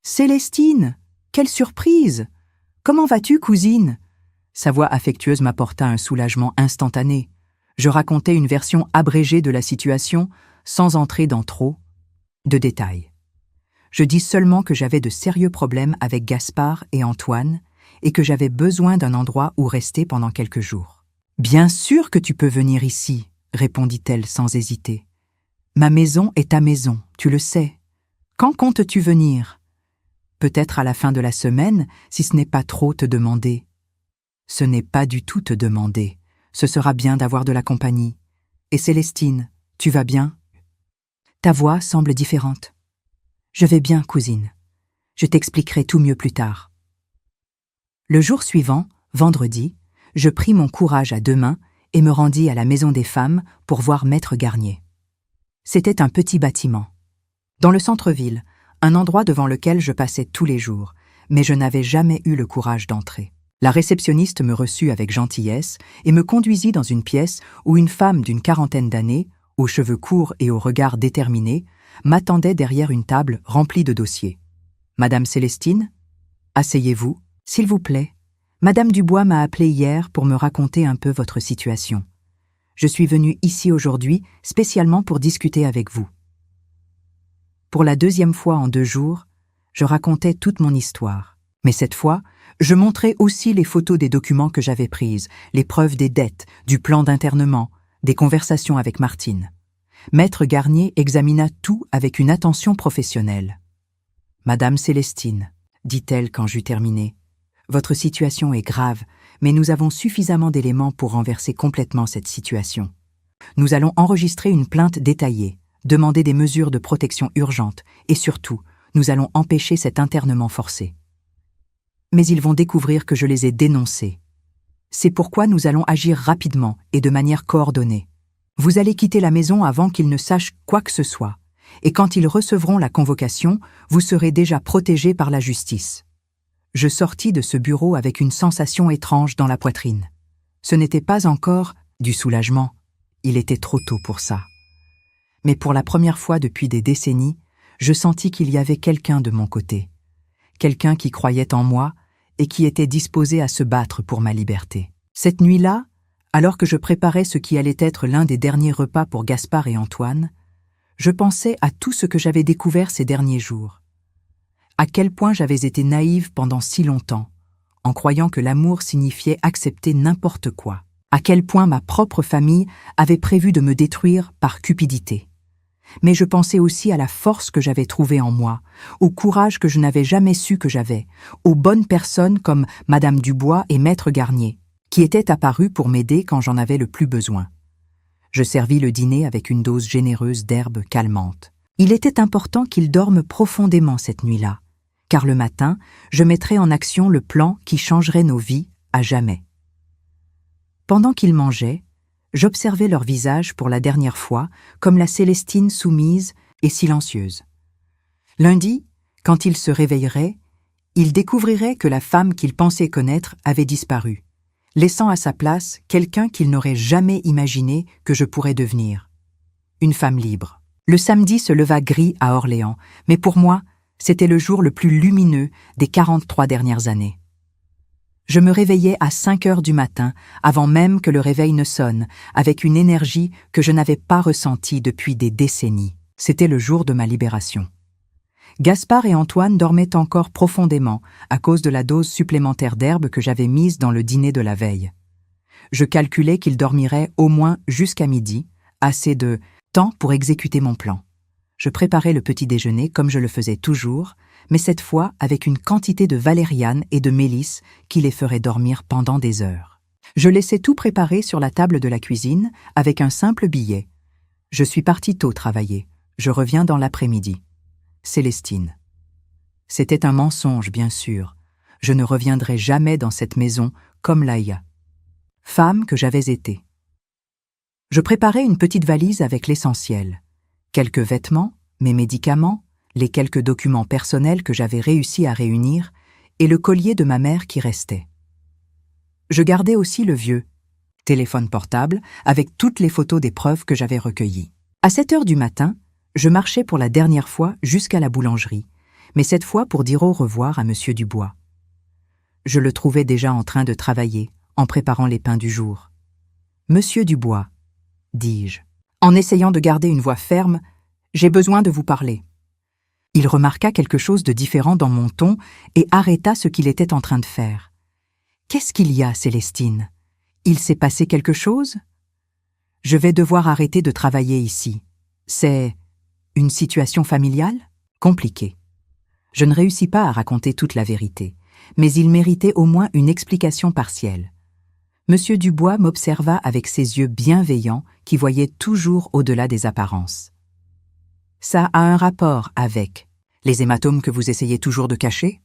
Célestine, quelle surprise! Comment vas-tu, cousine ?» Sa voix affectueuse m'apporta un soulagement instantané. Je racontais une version abrégée de la situation, sans entrer dans trop de détails. Je dis seulement que j'avais de sérieux problèmes avec Gaspard et Antoine et que j'avais besoin d'un endroit où rester pendant quelques jours. « Bien sûr que tu peux venir ici, » répondit-elle sans hésiter. « Ma maison est ta maison, tu le sais. Quand comptes-tu venir ? Peut-être à la fin de la semaine, si ce n'est pas trop te demander. » « Ce n'est pas du tout te demander. Ce sera bien d'avoir de la compagnie. Et Célestine, tu vas bien ? » Ta voix semble différente. « Je vais bien, cousine. Je t'expliquerai tout mieux plus tard. » Le jour suivant, vendredi, je pris mon courage à deux mains et me rendis à la Maison des Femmes pour voir Maître Garnier. C'était un petit bâtiment. Dans le centre-ville, un endroit devant lequel je passais tous les jours, mais je n'avais jamais eu le courage d'entrer. La réceptionniste me reçut avec gentillesse et me conduisit dans une pièce où une femme d'une quarantaine d'années, aux cheveux courts et au regard déterminé, m'attendait derrière une table remplie de dossiers. « Madame Célestine ?» Asseyez-vous, s'il vous plaît. Madame Dubois m'a appelé hier pour me raconter un peu votre situation. Je suis venue ici aujourd'hui spécialement pour discuter avec vous. Pour la deuxième fois en 2 jours, je racontais toute mon histoire. Mais cette fois, je montrais aussi les photos des documents que j'avais prises, les preuves des dettes, du plan d'internement, des conversations avec Martine. Maître Garnier examina tout avec une attention professionnelle. « Madame Célestine, dit-elle quand j'eus terminé, votre situation est grave, mais nous avons suffisamment d'éléments pour renverser complètement cette situation. Nous allons enregistrer une plainte détaillée, demander des mesures de protection urgentes et surtout, nous allons empêcher cet internement forcé. Mais ils vont découvrir que je les ai dénoncés. C'est pourquoi nous allons agir rapidement et de manière coordonnée. Vous allez quitter la maison avant qu'ils ne sachent quoi que ce soit, et quand ils recevront la convocation, vous serez déjà protégés par la justice. » Je sortis de ce bureau avec une sensation étrange dans la poitrine. Ce n'était pas encore du soulagement, il était trop tôt pour ça. Mais pour la première fois depuis des décennies, je sentis qu'il y avait quelqu'un de mon côté. Quelqu'un qui croyait en moi et qui était disposé à se battre pour ma liberté. Cette nuit-là, alors que je préparais ce qui allait être l'un des derniers repas pour Gaspard et Antoine, je pensais à tout ce que j'avais découvert ces derniers jours. À quel point j'avais été naïve pendant si longtemps, en croyant que l'amour signifiait accepter n'importe quoi. À quel point ma propre famille avait prévu de me détruire par cupidité. Mais je pensais aussi à la force que j'avais trouvée en moi, au courage que je n'avais jamais su que j'avais, aux bonnes personnes comme Madame Dubois et Maître Garnier, qui étaient apparus pour m'aider quand j'en avais le plus besoin. Je servis le dîner avec une dose généreuse d'herbes calmantes. Il était important qu'ils dorment profondément cette nuit-là, car le matin, je mettrais en action le plan qui changerait nos vies à jamais. Pendant qu'ils mangeaient, j'observais leur visage pour la dernière fois, comme la Célestine soumise et silencieuse. Lundi, quand ils se réveilleraient, ils découvriraient que la femme qu'ils pensaient connaître avait disparu, laissant à sa place quelqu'un qu'ils n'auraient jamais imaginé que je pourrais devenir. Une femme libre. Le samedi se leva gris à Orléans, mais pour moi, c'était le jour le plus lumineux des 43 dernières années. Je me réveillais à 5 heures du matin, avant même que le réveil ne sonne, avec une énergie que je n'avais pas ressentie depuis des décennies. C'était le jour de ma libération. Gaspard et Antoine dormaient encore profondément à cause de la dose supplémentaire d'herbe que j'avais mise dans le dîner de la veille. Je calculais qu'ils dormiraient au moins jusqu'à midi, assez de temps pour exécuter mon plan. Je préparais le petit déjeuner comme je le faisais toujours, mais cette fois avec une quantité de valériane et de mélisse qui les ferait dormir pendant des heures. Je laissais tout préparer sur la table de la cuisine avec un simple billet. Je suis partie tôt travailler. Je reviens dans l'après-midi. Célestine. C'était un mensonge, bien sûr. Je ne reviendrai jamais dans cette maison comme Laïa. Femme que j'avais été. Je préparais une petite valise avec l'essentiel. Quelques vêtements, mes médicaments, les quelques documents personnels que j'avais réussi à réunir et le collier de ma mère qui restait. Je gardais aussi le vieux téléphone portable avec toutes les photos des preuves que j'avais recueillies. À 7 heures du matin, je marchais pour la dernière fois jusqu'à la boulangerie, mais cette fois pour dire au revoir à Monsieur Dubois. Je le trouvais déjà en train de travailler, en préparant les pains du jour. « Monsieur Dubois, dis-je, en essayant de garder une voix ferme, j'ai besoin de vous parler. » Il remarqua quelque chose de différent dans mon ton et arrêta ce qu'il était en train de faire. « Qu'est-ce qu'il y a, Célestine? Il s'est passé quelque chose? » « Je vais devoir arrêter de travailler ici. C'est une situation familiale? Compliquée. » Je ne réussis pas à raconter toute la vérité, mais il méritait au moins une explication partielle. Monsieur Dubois m'observa avec ses yeux bienveillants qui voyaient toujours au-delà des apparences. « Ça a un rapport avec les hématomes que vous essayez toujours de cacher ?»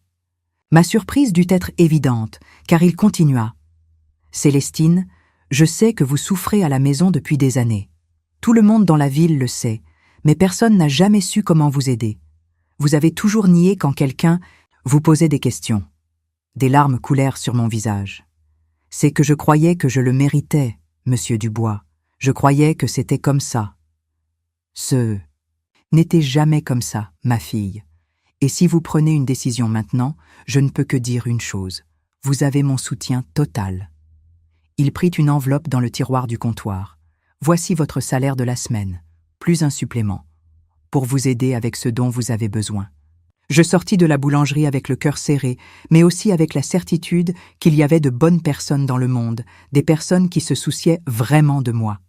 Ma surprise dut être évidente, car il continua. « Célestine, je sais que vous souffrez à la maison depuis des années. Tout le monde dans la ville le sait, mais personne n'a jamais su comment vous aider. Vous avez toujours nié quand quelqu'un vous posait des questions. » Des larmes coulèrent sur mon visage. « C'est que je croyais que je le méritais, Monsieur Dubois. Je croyais que c'était comme ça. Ce n'était jamais comme ça, ma fille. Et si vous prenez une décision maintenant, je ne peux que dire une chose. Vous avez mon soutien total. Il prit une enveloppe dans le tiroir du comptoir. Voici votre salaire de la semaine, plus un supplément, pour vous aider avec ce dont vous avez besoin. Je sortis de la boulangerie avec le cœur serré, mais aussi avec la certitude qu'il y avait de bonnes personnes dans le monde, des personnes qui se souciaient vraiment de moi.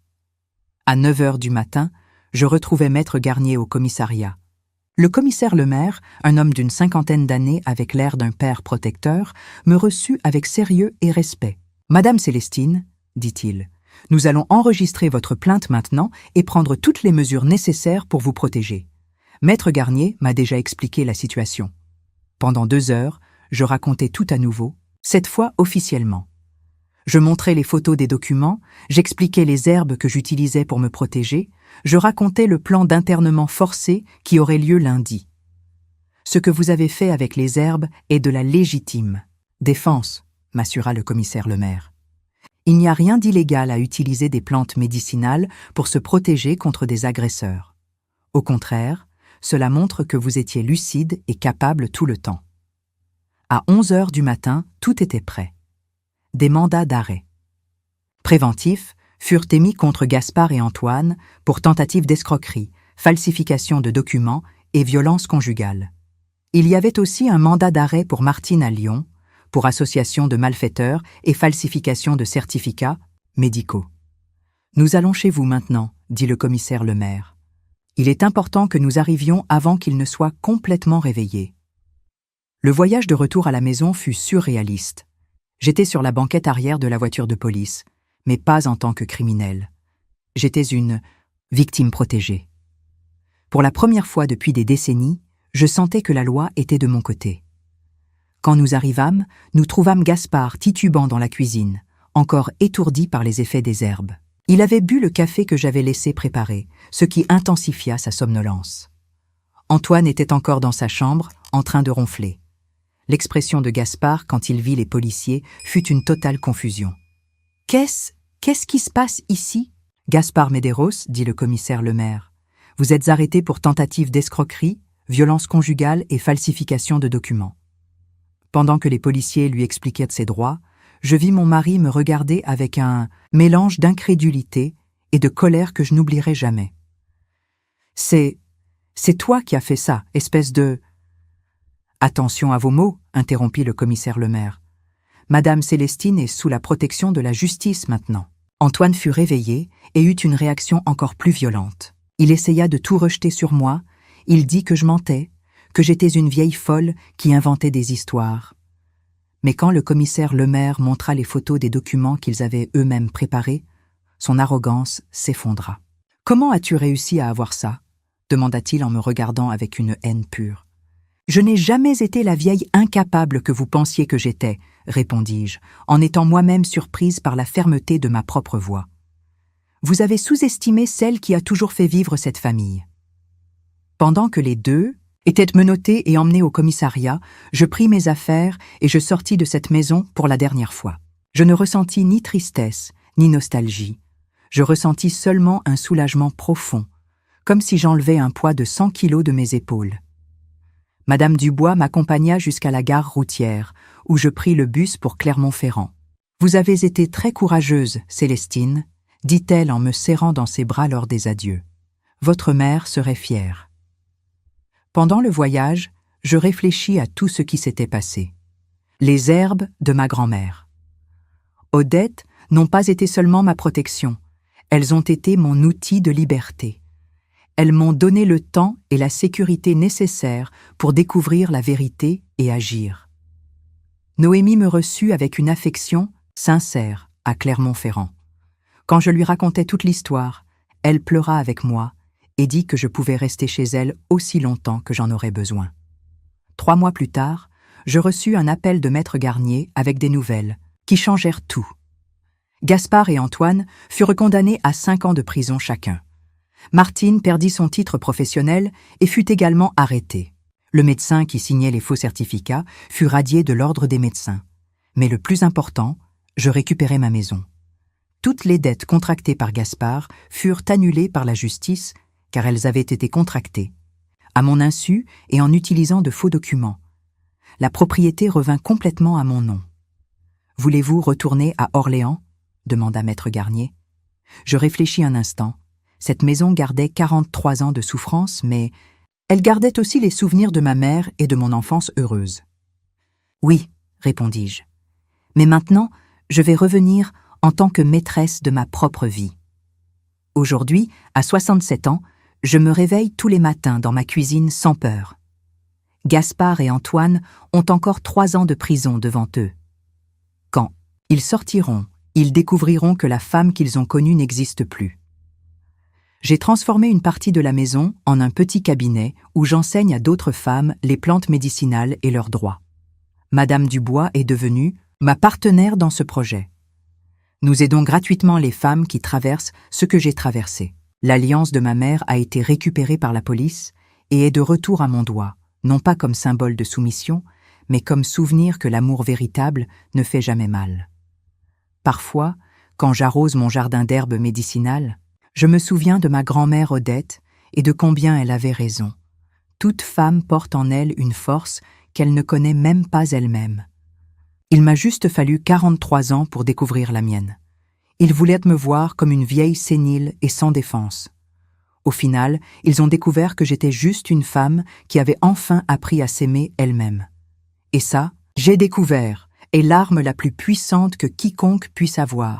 À 9 heures du matin, je retrouvais Maître Garnier au commissariat. Le commissaire Lemaire, un homme d'une 50aine d'années avec l'air d'un père protecteur, me reçut avec sérieux et respect. « Madame Célestine, dit-il, nous allons enregistrer votre plainte maintenant et prendre toutes les mesures nécessaires pour vous protéger. Maître Garnier m'a déjà expliqué la situation. Pendant 2 heures, je racontais tout à nouveau, cette fois officiellement. Je montrais les photos des documents, j'expliquais les herbes que j'utilisais pour me protéger, je racontais le plan d'internement forcé qui aurait lieu lundi. Ce que vous avez fait avec les herbes est de la légitime défense, m'assura le commissaire Lemaire. Il n'y a rien d'illégal à utiliser des plantes médicinales pour se protéger contre des agresseurs. Au contraire, cela montre que vous étiez lucide et capable tout le temps. À 11 heures du matin, tout était prêt. Des mandats d'arrêt préventifs furent émis contre Gaspard et Antoine pour tentative d'escroquerie, falsification de documents et violence conjugale. Il y avait aussi un mandat d'arrêt pour Martine à Lyon, pour association de malfaiteurs et falsification de certificats médicaux. « Nous allons chez vous maintenant, dit le commissaire Lemaire. Il est important que nous arrivions avant qu'il ne soit complètement réveillé. » Le voyage de retour à la maison fut surréaliste. J'étais sur la banquette arrière de la voiture de police, mais pas en tant que criminel. J'étais une victime protégée. Pour la première fois depuis des décennies, je sentais que la loi était de mon côté. Quand nous arrivâmes, nous trouvâmes Gaspard titubant dans la cuisine, encore étourdi par les effets des herbes. Il avait bu le café que j'avais laissé préparer, ce qui intensifia sa somnolence. Antoine était encore dans sa chambre, en train de ronfler. L'expression de Gaspard, quand il vit les policiers, fut une totale confusion. « Qu'est-ce qui se passe ici ?» « Gaspard Medeiros, dit le commissaire Lemaire. Vous êtes arrêté pour tentative d'escroquerie, violence conjugale et falsification de documents. » Pendant que les policiers lui expliquaient ses droits, je vis mon mari me regarder avec un mélange d'incrédulité et de colère que je n'oublierai jamais. « C'est toi qui as fait ça, espèce de... » « Attention à vos mots, interrompit le commissaire Lemaire. Madame Célestine est sous la protection de la justice maintenant. Antoine fut réveillé et eut une réaction encore plus violente. Il essaya de tout rejeter sur moi, il dit que je mentais, que j'étais une vieille folle qui inventait des histoires. Mais quand le commissaire Lemaire montra les photos des documents qu'ils avaient eux-mêmes préparés, son arrogance s'effondra. « Comment as-tu réussi à avoir ça ?» demanda-t-il en me regardant avec une haine pure. « Je n'ai jamais été la vieille incapable que vous pensiez que j'étais, » répondis-je, en étant moi-même surprise par la fermeté de ma propre voix. « Vous avez sous-estimé celle qui a toujours fait vivre cette famille. » Pendant que les deux étaient menottés et emmenés au commissariat, je pris mes affaires et je sortis de cette maison pour la dernière fois. Je ne ressentis ni tristesse, ni nostalgie. Je ressentis seulement un soulagement profond, comme si j'enlevais un poids de 100 kilos de mes épaules. Madame Dubois m'accompagna jusqu'à la gare routière, où je pris le bus pour Clermont-Ferrand. « Vous avez été très courageuse, Célestine, » dit-elle en me serrant dans ses bras lors des adieux. « Votre mère serait fière. » Pendant le voyage, je réfléchis à tout ce qui s'était passé. Les herbes de ma grand-mère. Odette n'ont pas été seulement ma protection, elles ont été mon outil de liberté. Elles m'ont donné le temps et la sécurité nécessaires pour découvrir la vérité et agir. Noémie me reçut avec une affection sincère à Clermont-Ferrand. Quand je lui racontais toute l'histoire, elle pleura avec moi et dit que je pouvais rester chez elle aussi longtemps que j'en aurais besoin. 3 mois plus tard, je reçus un appel de Maître Garnier avec des nouvelles qui changèrent tout. Gaspard et Antoine furent condamnés à 5 ans de prison chacun. Martine perdit son titre professionnel et fut également arrêtée. Le médecin qui signait les faux certificats fut radié de l'ordre des médecins. Mais le plus important, je récupérai ma maison. Toutes les dettes contractées par Gaspard furent annulées par la justice car elles avaient été contractées. à mon insu et en utilisant de faux documents. La propriété revint complètement à mon nom. « Voulez-vous retourner à Orléans ?» demanda maître Garnier. Je réfléchis un instant. Cette maison gardait 43 ans de souffrance, mais elle gardait aussi les souvenirs de ma mère et de mon enfance heureuse. « Oui, répondis-je. Mais maintenant, je vais revenir en tant que maîtresse de ma propre vie. Aujourd'hui, à 67 ans, je me réveille tous les matins dans ma cuisine sans peur. Gaspard et Antoine ont encore 3 ans de prison devant eux. Quand ils sortiront, ils découvriront que la femme qu'ils ont connue n'existe plus. J'ai transformé une partie de la maison en un petit cabinet où j'enseigne à d'autres femmes les plantes médicinales et leurs droits. Madame Dubois est devenue ma partenaire dans ce projet. Nous aidons gratuitement les femmes qui traversent ce que j'ai traversé. L'alliance de ma mère a été récupérée par la police et est de retour à mon doigt, non pas comme symbole de soumission, mais comme souvenir que l'amour véritable ne fait jamais mal. Parfois, quand j'arrose mon jardin d'herbes médicinales, je me souviens de ma grand-mère Odette et de combien elle avait raison. Toute femme porte en elle une force qu'elle ne connaît même pas elle-même. Il m'a juste fallu 43 ans pour découvrir la mienne. Ils voulaient me voir comme une vieille sénile et sans défense. Au final, ils ont découvert que j'étais juste une femme qui avait enfin appris à s'aimer elle-même. Et ça, j'ai découvert, est l'arme la plus puissante que quiconque puisse avoir.